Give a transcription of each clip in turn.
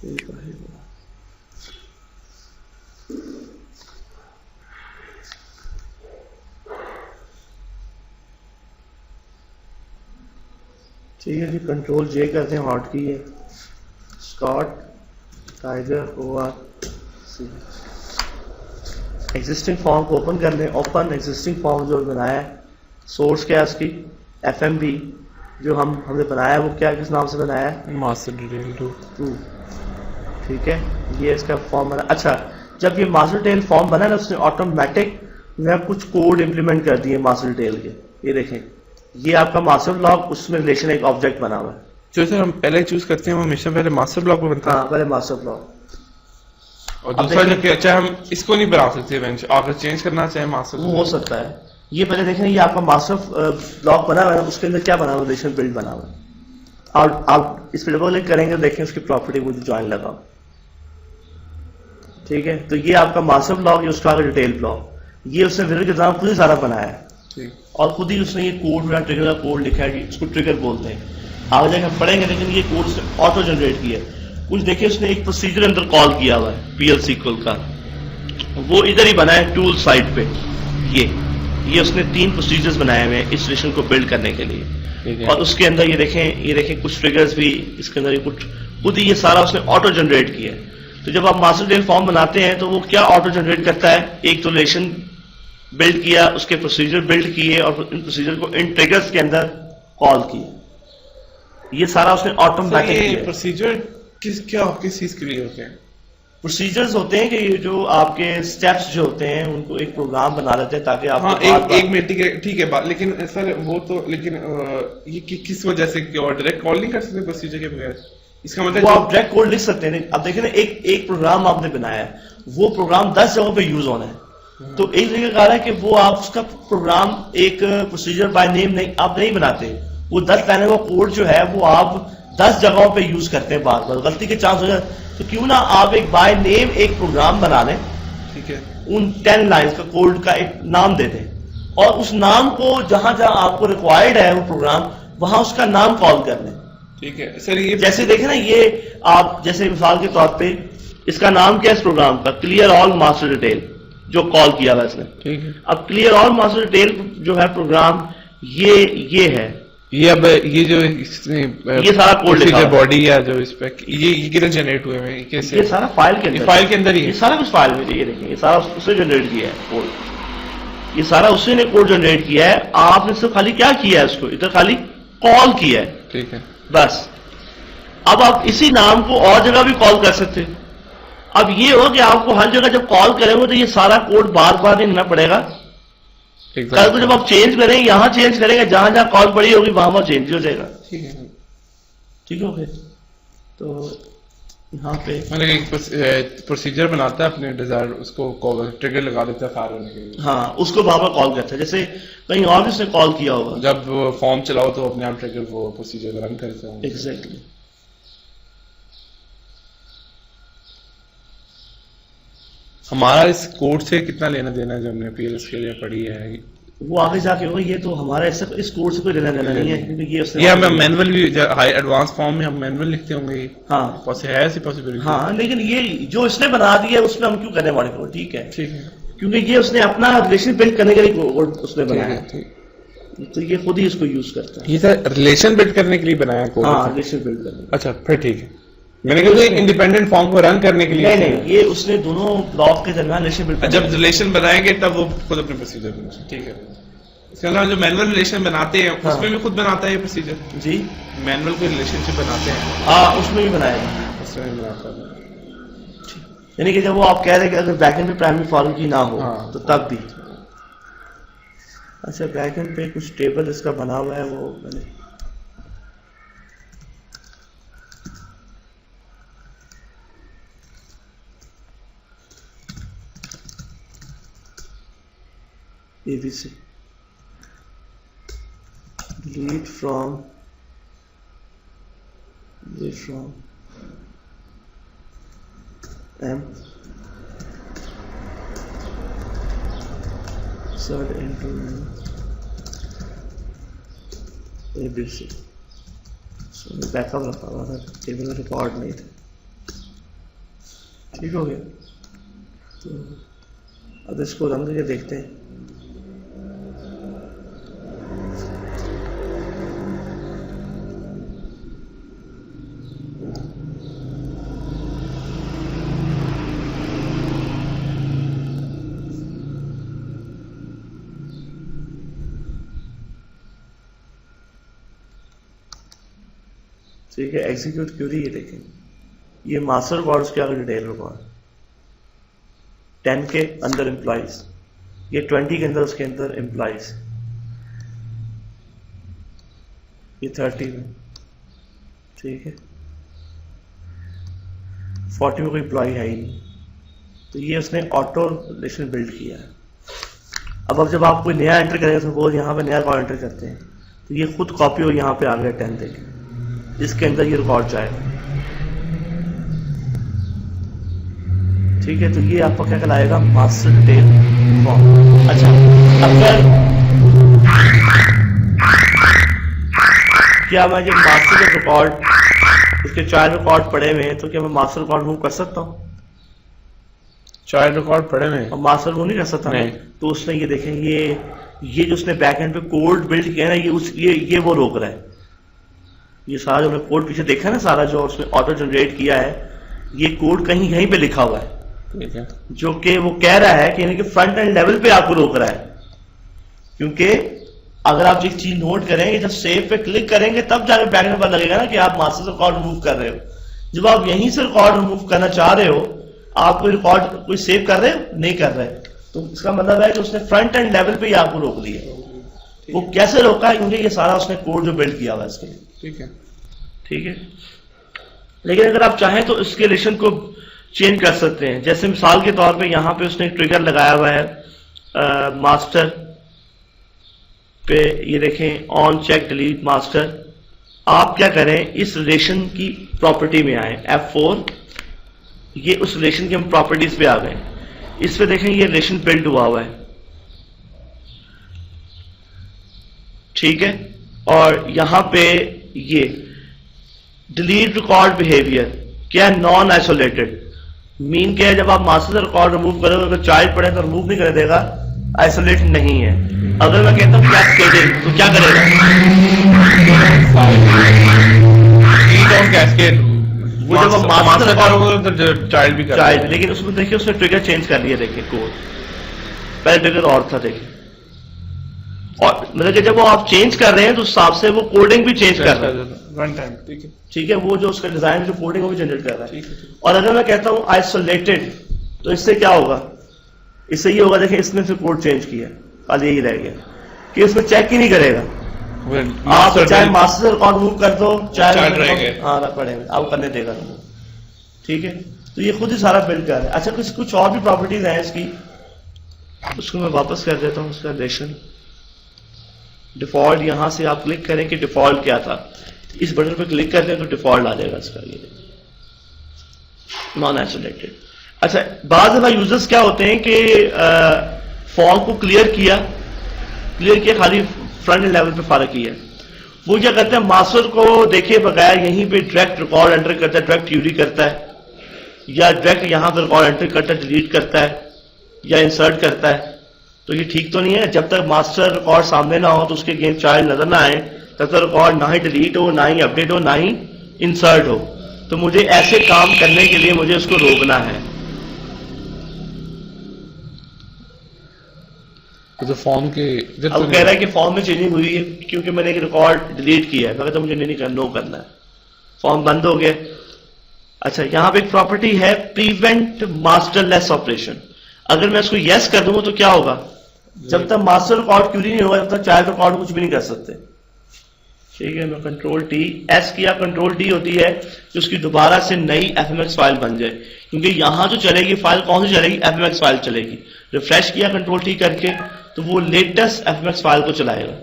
ठीक है। ठीक है जी, कंट्रोल जे करते हैं हॉट की है, स्कॉट टाइगर ओवर सी। एग्जिस्टिंग फॉर्म को ओपन कर लें। ओपन एग्जिस्टिंग फॉर्म जो बनाया है, सोर्स क्या है उसकी, FMB जो हमने बनाया है वो क्या, किस नाम से बनाया है, मास्टर डिटेल 2। ठीक है, ये इसका फॉर्म बना। अच्छा, जब ये मास्टर डिटेल फॉर्म बना ना, उसने ऑटोमेटिक जो कुछ कोड इंप्लीमेंट कर दिए मास्टर डिटेल के। ये देखें, ये आपका मास्टर ब्लॉक, उसमें रिलेशन एक ऑब्जेक्ट बना हुआ है। जो सर हम पहले चूज करते हैं वो हमेशा पहले मास्टर ब्लॉक में बनता है। हाँ, पहले मास्टर ब्लॉक। और दूसरा जो कि अच्छा हम इसको नहीं बना सकते, अगर चेंज करना चाहे मास्टर वो हो सकता है। ये पहले देखें, ये आपका मास्टर ब्लॉक बना हुआ है, उसके अंदर क्या बना हुआ है, रिलेशन बिल्ड बना हुआ है। और आप इस पर डबल क्लिक करेंगे, देखें उसकी प्रॉपर्टी मुझे ज्वाइन लगाओ। ठीक है, तो ये आपका मास्टर ब्लॉक, ये उसका डिटेल ब्लॉक, ये उसने विजर के नाम खुद ही सारा बनाया है और खुद ही उसने ये कोड या ट्रिगर का कोड लिखा है, इसको ट्रिगर बोलते हैं। आगे जाकर हम पढ़ेंगे, लेकिन ये कोड उसने ऑटो जनरेट किया है। कुछ देखिए, उसने एक प्रोसीजर अंदर कॉल किया हुआ है PL SQL का, वो इधर ही बना है टूल साइड पे। ये उसने 3 प्रोसीजर्स बनाए हुए हैं इस रिलेशन को बिल्ड करने के लिए। और उसके अंदर ये देखें कुछ ट्रिगर्स भी इसके अंदर, ये कुछ खुद ही ये सारा उसने ऑटो जनरेट किया है। तो जब आप मास्टर डिटेल फॉर्म बनाते हैं तो वो क्या ऑटो जनरेट करता है, एक तो रिलेशन बिल्ड किया, उसके प्रोसीजर बिल्ड किए और इन प्रोसीजर को इन ट्रिगर्स के अंदर कॉल किए। ये सारा उसने ऑटोमेटिक किया। प्रोसीजर किस चीज के लिए होते हैं? प्रोसीजर्स होते हैं कि ये जो आपके स्टेप्स जो होते हैं उनको एक प्रोग्राम बना लेते हैं ताकि आप एक मिनट, ठीक है बात, लेकिन सर वो तो लेकिन ये किस वजह से डायरेक्ट कॉल नहीं कर सकते प्रोसीजर के बगैर? इसका मतलब वो आप डायरेक्ट कोड लिख सकते हैं। अब देखिए ना, एक प्रोग्राम आपने बनाया है, वो प्रोग्राम 10 जगहों पे यूज होना है। तो एक जगह कहा है कि वो आप उसका प्रोग्राम एक प्रोसीजर बाय नेम नहीं आप नहीं बनाते, वो 10 लाइनों का कोड जो है वो आप 10 जगहों पे यूज करते हैं, बार बार गलती के चांस हो जाए। तो क्यों ना आप एक बाय नेम एक प्रोग्राम बना लें, ठीक है, उन 10 लाइन्स का कोड का एक नाम दे दें और उस नाम को जहां जहां आपको रिक्वायर्ड है वो प्रोग्राम, वहां उसका नाम कॉल कर लें। ठीक है सर। ये जैसे देखें ना, ये आप जैसे मिसाल के तौर पे इसका नाम क्या है इस प्रोग्राम का, क्लियर ऑल मास्टर डिटेल, जो कॉल किया हुआ इसने। ठीक है, अब क्लियर ऑल मास्टर डिटेल जो है प्रोग्राम, ये है, ये अब ये जो ये सारा कोड लिखा है, बॉडी या जो इस पे ये किधर जनरेट हुए हैं, कैसे? ये सारा फाइल के अंदर, फाइल के अंदर ही है, ये सारा कुछ फाइल में। ये देखिए, ये सारा उसने जनरेट किया है कोड, ये सारा उसी ने कोड जनरेट किया है। आपने सिर्फ खाली क्या किया है, उसको इधर खाली कॉल किया है, ठीक है बस। अब आप इसी नाम को और जगह भी कॉल कर सकते हैं। अब ये हो कि आपको हर जगह जब कॉल करेंगे तो ये सारा कोड बार बार नहीं लिखना पड़ेगा। कल को जब आप चेंज करेंगे, यहां चेंज करेंगे, जहां जहां कॉल पड़ी होगी वहां चेंज हो जाएगा। ठीक है, ठीक हो गया। तो यहाँ पे मतलब एक प्रोसीजर बनाता है अपने डिजायर, उसको ट्रिगर लगा देता है फायर होने के लिए। हाँ, उसको बार बार कॉल करता है, जैसे कहीं और भी उसने कॉल किया होगा। जब फॉर्म चलाओ तो अपने आप ट्रिगर वो प्रोसीजर रन करता है। एग्जैक्टली। हमारा इस कोड से कितना लेना देना है जो हमने PLS के लिए पढ़ी है? वो आगे जाके होगा, ये तो हमारा इस कोर्स से कोई लेना देना नहीं है, क्योंकि ये हमें मैनुअल भी हाई एडवांस फॉर्म में हम मैनुअल लिखते होंगे। हाँ, है ऐसी पॉसिबिलिटी? हाँ, लेकिन ये जो इसने बना दिया उसमें हम क्यों करने वाले को, ठीक है, ठीक है, क्योंकि ये उसने अपना रिलेशन बिल्ड करने के लिए उसने बनाया है, तो ये खुद ही इसको यूज करता है। ये सर रिलेशन बिल्ड करने के लिए बनाया कोड? हाँ, रिलेशन बिल्ड करने। अच्छा, फिर ठीक है। मैंने कहा इंडिपेंडेंट फॉर्म को रन करने के लिए नहीं, ये उसने दोनों ब्लॉक के दरमियान रिलेशन बिल्ड, जब रिलेशन बनाएंगे तब वो खुद अपने प्रोसीजर बनाएंगे। ठीक है, इसके अलावा जो मैनुअल रिलेशन बनाते हैं उसमें भी खुद बनाता है ये प्रोसीजर जी। मैनुअल कोई रिलेशनशिप बनाते हैं, हाँ, उसमें भी बनाएगा, उसमें भी बनाता है। यानी कि जब वो आप कह रहे हैं कि अगर बैकएंड पे प्राइमरी फॉर्म की ना हो, हाँ, तो तब भी। अच्छा, बैकएंड पे कुछ टेबल इसका बना हुआ है, वो मैंने ABC delete from M insert into ABC। So backup रखा हुआ था, टेबल में रिकॉर्ड नहीं था। ठीक हो गया। तो अब इसको रन करके देखते हैं। ठीक है, एग्जीक्यूट क्यूरी। ये देखें, ये मास्टर रिकॉर्ड्स के आगे डिटेल रिकॉर्ड 10 के अंदर एम्प्लॉइज, ये 20 के अंदर उसके अंदर एम्प्लॉइज, ये 30 में, ठीक है, 40 में कोई एम्प्लॉय है ही नहीं। तो ये उसने ऑटो रिलेशन बिल्ड किया है। अब जब आप कोई नया एंटर करेंगे, सपोज यहाँ पे नया रिकॉर्ड एंटर करते हैं, तो ये खुद कॉपी हो यहाँ पे आ गया 10 तक, इसके अंदर ये रिकॉर्ड जाएगा। ठीक है, तो ये आपका क्या कहलाएगा, मास्टर डिटेल फॉर्म। अच्छा, अगर क्या मैं जब मास्टर के रिकॉर्ड, इसके चाइल्ड रिकॉर्ड पड़े हुए हैं, तो क्या मैं मास्टर रिकॉर्ड मूव कर सकता हूँ? चाइल्ड रिकॉर्ड पड़े हुए और मास्टर मूव नहीं कर सकता? नहीं। तो उसने ये देखें, ये जो उसने बैक एंड पे कोड बिल्ड किया ना, ये वो रोक रहा है। ये सारा जो कोड पीछे देखा ना, सारा जो उसने ऑटो जनरेट किया है, ये कोड कहीं कहीं पे लिखा हुआ है, ठीक है, जो कि वो कह रहा है कि यानी कि फ्रंट एंड लेवल पे आपको रोक रहा है। क्योंकि अगर आप एक चीज नोट करेंगे, जब सेव पे क्लिक करेंगे तब जाकर बैक एंड पता लगेगा ना कि आप मास्टर से रिकॉर्ड रिमूव कर रहे हो। जब आप यहीं से रिकॉर्ड रिमूव करना चाह रहे हो, आप कोई रिकॉर्ड कोई सेव कर रहे हो, नहीं कर रहे, तो इसका मतलब है कि उसने फ्रंट एंड लेवल पे ही आपको रोक लिया। वो कैसे रोका है? क्योंकि ये सारा उसने कोड जो बिल्ड किया हुआ है इसके लिए। ठीक है, ठीक है, लेकिन अगर आप चाहें तो इसके रिलेशन को चेंज कर सकते हैं। जैसे मिसाल के तौर पे यहाँ पे उसने एक ट्रिगर लगाया हुआ है मास्टर पे, ये देखें, ऑन चेक डिलीट मास्टर। आप क्या करें, इस रिलेशन की प्रॉपर्टी में आए, F4, ये उस रिलेशन की हम प्रॉपर्टीज पे आ गए। इस पे देखें, ये रिलेशन बिल्ड हुआ हुआ है, ठीक है, और यहां पे ये डिलीट रिकॉर्ड बिहेवियर क्या है, नॉन आइसोलेटेड। मीन क्या है, जब आप मास्टर से रिकॉर्ड रिमूव करोगे, अगर चाइल्ड पड़े तो रिमूव नहीं कर देगा, आइसोलेटेड नहीं है। अगर मैं कहता हूं कैस्केडिंग, तो क्या करेगा, कैस्केड। वो जब मास्टर करोगे तो चाइल्ड भी करेगा। चाइल्ड, लेकिन उसमें देखिए उसने ट्रिगर चेंज कर लिया। देखिए कोड पहले ट्रिगर और था, देखिए, और मतलब कि जब वो आप चेंज कर रहे हैं तो उस हिसाब से वो कोडिंग भी चेंज कर रहा है। वन टाइम, ठीक है, ठीक है, वो जो उसका डिजाइन जो कोडिंग वो भी जनरेट कर रहा है। ठीक है। और अगर मैं कहता हूं आइसोलेटेड, तो इससे क्या होगा, इससे ये होगा, देखिए इसने फिर कोड चेंज किया, कल यही रह गया कि उसमें चेक ही नहीं करेगा। आप चाहे मास्टर रिकॉर्ड मूव कर दो, चाहे हाँ पड़ेगा, आप करने देगा। ठीक है, तो ये खुद ही सारा बिल्ड कर रहा है। अच्छा, कुछ और भी प्रॉपर्टीज हैं इसकी, उसको मैं वापस कर देता हूं। उसका रिलेशन डिफॉल्ट, यहां से आप क्लिक करें कि डिफॉल्ट क्या था, इस बटन पे क्लिक करते हैं तो डिफॉल्ट आ जाएगा इसका, ये नॉन आइसोलेटेड। अच्छा, बाद में यूजर्स क्या होते हैं कि फॉर्म को क्लियर किया, खाली फ्रंट एंड लेवल पे फारक किया, वो क्या करते हैं, मास्टर को देखे बगैर यहीं पे डायरेक्ट रिकॉर्ड एंटर करता है, डायरेक्ट क्यूरी करता है, या डायरेक्ट यहां पर रिकॉर्ड एंटर करता है, डिलीट करता है, या इंसर्ट करता है। तो ये ठीक तो नहीं है। जब तक मास्टर रिकॉर्ड सामने ना हो, तो उसके अगेंस्ट चाइल्ड नजर ना आए, तब तक रिकॉर्ड ना ही डिलीट हो, ना ही अपडेट हो, ना ही इंसर्ट हो। तो मुझे ऐसे काम करने के लिए मुझे उसको रोकना है। तो फॉर्म के अब कह रहा है कि फॉर्म में चेंजिंग हुई है क्योंकि मैंने एक रिकॉर्ड डिलीट किया है, मगर तो मुझे नहीं करना, नो करना है, फॉर्म बंद हो गया। अच्छा, यहां पे एक प्रॉपर्टी है प्रीवेंट मास्टरलेस ऑपरेशन। अगर मैं इसको यस कर दूंगा तो क्या होगा, जब तक मास्टर रिकॉर्ड क्यूरी नहीं होगा, तब तक चाइल्ड रिकॉर्ड कुछ भी नहीं कर सकते। ठीक है, मैं कंट्रोल टी एस किया, कंट्रोल टी होती है कि उसकी दोबारा से नई एफएमएक्स फाइल बन जाए, क्योंकि यहां जो चलेगी फाइल कौन सी चलेगी, एफएमएक्स फाइल चलेगी। रिफ्रेश किया कंट्रोल टी करके, तो वो लेटेस्ट एफएमएक्स फाइल को चलाएगा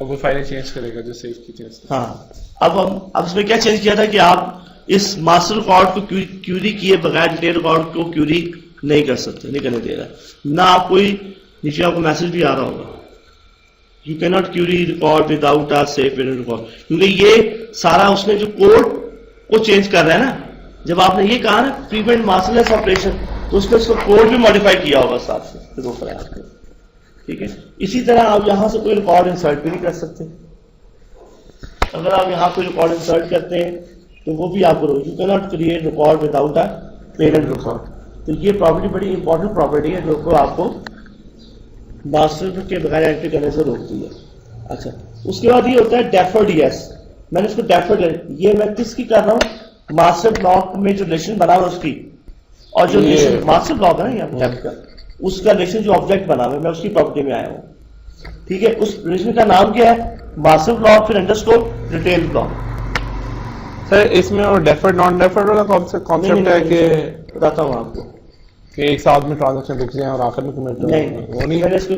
और वो फाइलें चेंज करेगा जो सेव की थी। हाँ, अब इसमें क्या चेंज किया था कि आप इस मास्टर रिकॉर्ड को क्यूरी किए बगैर डिटेल रिकॉर्ड को क्यूरी नहीं कर सकते, नहीं करने दे रहा। ना आप कोई नीचे आपको मैसेज भी आ रहा होगा, you can not query record without a save record, क्योंकि ये सारा उसने जो कोड को चेंज कर रहा है ना, जब आपने ये कहा ना प्रीपेड मास्टरलेस ऑपरेशन, तो उसने उसको कोड भी मॉडिफाई किया होगा साथ से, दो पर आपको, ठीक है। इसी तरह आप यहां से कोई रिकॉर्ड इंसर्ट भी नहीं कर सकते। अगर आप यहां कोई रिकॉर्ड इंसर्ट करते हैं तो वो भी आपको, you can not create record without a parent record. तो ये प्रॉपर्टी बड़ी इंपॉर्टेंट प्रॉपर्टी है जो को आपको मास्टर के बगैर एंट्री करने से रोकती है। अच्छा, उसके बाद ये होता है डेफर्ड यस। मैंने इसको डेफर्ड, ये मैं किसकी कर रहा हूँ, मास्टर ब्लॉक में जो रिलेशन बना हुआ उसकी, और जो रिलेशन मास्टर ब्लॉक है ना यहाँ डेफ का, उसका रिलेशन जो ऑब्जेक्ट बना हुआ है, मैं उसकी प्रॉपर्टी में आया हूँ, ठीक है। उस रिलेशन का नाम क्या है, मास्टर ब्लॉक, फिर अंडरस्कोर डिटेल ब्लॉक। सर इसमें और डेफर्ड नॉन डेफर्ड वाला कॉन्सेप्ट है कि बताता हूँ आपको कि एक साथ में ट्रांजैक्शन रुक जाए और आखिर में कमिट हो, वो नहीं। मैंने इसको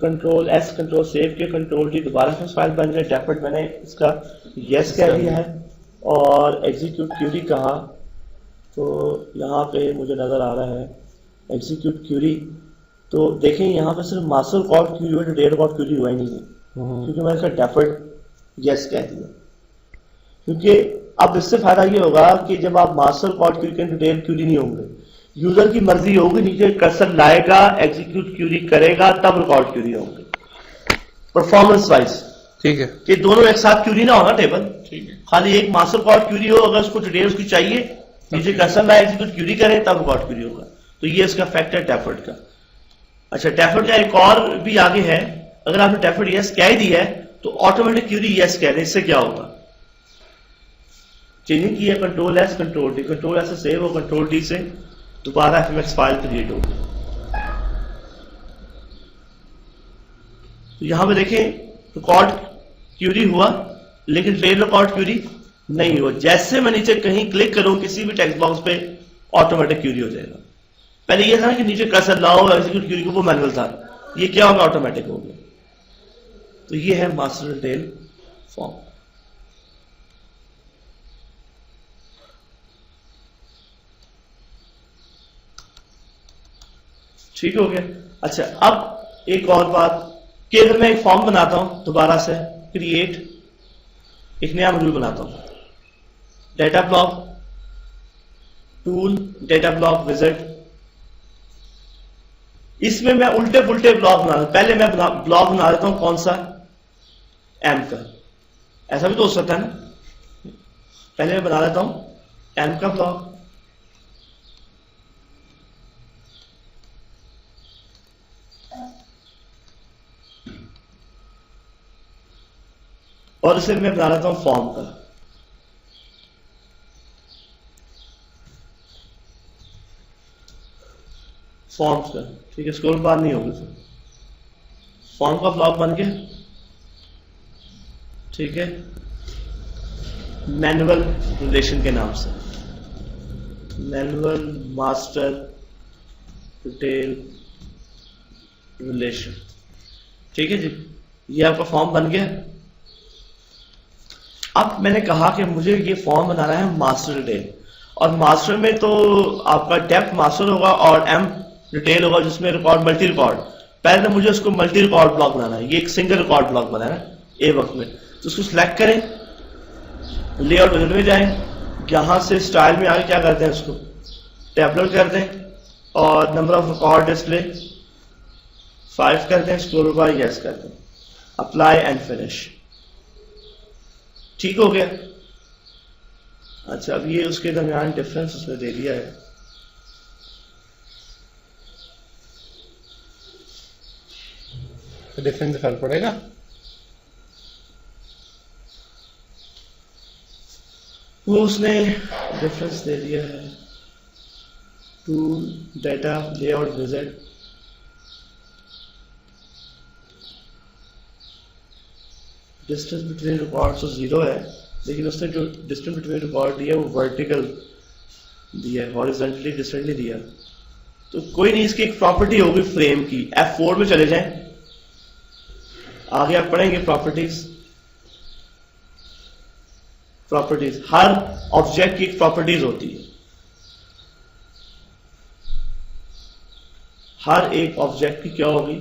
कंट्रोल एस कंट्रोल सेव के कंट्रोल डी दोबारा से फाइल बन जाए, डेफर्ड मैंने इसका यस कह दिया है और एग्जीक्यूट क्यूरी कहा, तो यहाँ पे मुझे नजर आ रहा है एग्जीक्यूट क्यूरी। तो देखें यहाँ पे सिर्फ मास्टर रिकॉर्ड क्यूरी हुआ, डिटेल रिकॉर्ड क्यूरी हुआ ही नहीं है, क्योंकि मैंने इसका डेफर्ड यस कह दिया। क्योंकि अब इससे फायदा ये होगा कि जब आप मास्टर रिकॉर्ड क्यूरी करें, डिटेल क्यूरी नहीं होंगे, यूजर की मर्जी होगी, नीचे कर्सर लाएगा, एग्जीक्यूट क्यूरी करेगा, तब रिकॉर्ड क्यूरी होंगे परफॉर्मेंस वाइज, ठीक है। कि दोनों एक साथ क्यूरी ना होगा टेबल, ठीक है। खाली एक मास्टर रिकॉर्ड क्यूरी हो, अगर उसको डिटेल उसकी चाहिए, नीचे कर्सर लाए, एग्जीक्यूट क्यूरी करें, तब रिकॉर्ड क्यूरी होगा। तो ये इसका फैक्ट है डेफर्ड का। अच्छा, डेफर्ड का एक और भी आगे है, अगर आपने डेफर्ड यस कह दिया है तो ऑटोमेटिक क्यूरी यस कह रहे, इससे क्या होगा, चेंजिंग किया control S control D, control S से सेव हो, कंट्रोल डी से दोबारा एफएमएक्स फाइल क्रिएट होगी। तो यहां पे देखें रिकॉर्ड क्यूरी हुआ, लेकिन डिटेल रिकॉर्ड क्यूरी नहीं हुआ। जैसे मैं नीचे कहीं क्लिक करूं किसी भी टेक्स्ट बॉक्स पे, ऑटोमेटिक क्यूरी हो जाएगा। पहले ये था ना कि नीचे कर्सर लाओ एग्जीक्यूट क्यूरी को, वो मैनुअल था, ये क्या होगा, ऑटोमेटिक हो गया। तो ये है मास्टर डिटेल फॉर्म। ठीक हो गया। अच्छा, अब एक और बात कि अगर मैं एक फॉर्म बनाता हूं दोबारा से, क्रिएट एक नया मॉड्यूल बनाता हूं, data block tool, data block visit, इसमें मैं उल्टे पुल्टे ब्लॉक बना, पहले मैं ब्लॉक बना देता हूं कौन सा, एम का। ऐसा भी तो हो सकता है ना, पहले मैं बना देता हूं एम का ब्लॉक, और इसे मैं बना लेता हूं फॉर्म का। फॉर्म्स का, ठीक है, स्क्रॉल बार नहीं होगी, फॉर्म का ब्लॉक बन गया, ठीक है, मैनुअल रिलेशन के नाम से, मैनुअल मास्टर डिटेल रिलेशन, ठीक है जी, ये आपका फॉर्म बन गया। अब मैंने कहा कि मुझे ये फॉर्म बनाना है मास्टर डिटेल, और मास्टर में तो आपका डेप्थ मास्टर होगा और एम डिटेल होगा, जिसमें रिकॉर्ड मल्टी रिकॉर्ड। पहले तो मुझे उसको मल्टी रिकॉर्ड ब्लॉक बनाना है, ये एक सिंगल रिकॉर्ड ब्लॉक बनाना है ए वक्त में। तो उसको सिलेक्ट करें, लेआउट विजिट में जाएं, यहां से स्टाइल में आगे क्या करते हैं, उसको टैबलेट कर दें और नंबर ऑफ रिकॉर्ड डिस्प्ले 5 कर दें, स्क्रॉल बार यस कर दें, अप्लाई एंड फिनिश। ठीक हो गया। अच्छा, अब ये उसके दरमियान डिफरेंस उसने दे दिया है, तो डिफरेंस फर्क पड़ेगा, वो उसने डिफरेंस दे दिया है, tool data layout visit, distance between records तो 0 है, लेकिन उसने जो डिस्टेंस बिटवीन रिकॉर्ड दिया वो वर्टिकल दिया है, हॉरिजॉन्टली डिस्टेंस नहीं दिया। तो कोई नहीं, इसकी एक प्रॉपर्टी होगी फ्रेम की, F4 में चले जाएं, आगे आप पढ़ेंगे प्रॉपर्टीज। प्रॉपर्टीज, हर ऑब्जेक्ट की एक प्रॉपर्टीज होती है, हर एक ऑब्जेक्ट की क्या होगी,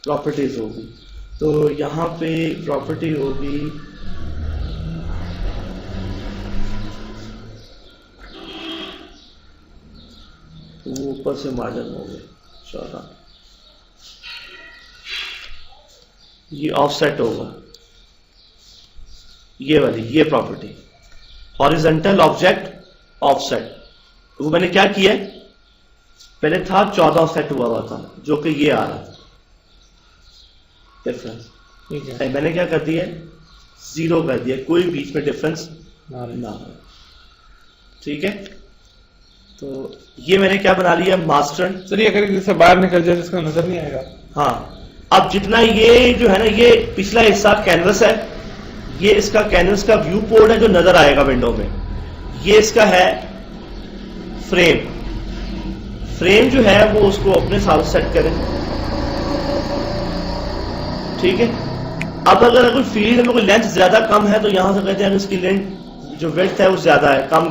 प्रॉपर्टीज होगी। तो यहां पे प्रॉपर्टी होगी वो ऊपर से मार्जिन हो गए 14, ये ऑफसेट होगा, ये वाली ये प्रॉपर्टी हॉरिजॉन्टल ऑब्जेक्ट ऑफसेट। वो मैंने क्या किया, पहले था 14 सेट हुआ था जो कि ये आ रहा था डिफरेंस, ठीक है, मैंने क्या कर दिया 0 कर दिया, कोई बीच में डिफरेंस ना हो। ठीक है, तो ये मैंने क्या बना लिया मास्टर। सर ये अगर जैसे बाहर निकल जाए तो इसका नजर नहीं आएगा। हाँ, अब जितना ये जो है ना, ये पिछला हिस्सा कैनवस है, ये इसका कैनवस का व्यू पोर्ट है जो नजर आएगा विंडो में, ये इसका है फ्रेम। फ्रेम जो है वो उसको अपने साथ सेट करें। ठीक है, अब अगर कोई फील्ड में कोई लेंथ ज्यादा कम है तो यहां से कहते हैं इसकी लेंथ जो विड्थ है वो ज्यादा है, कम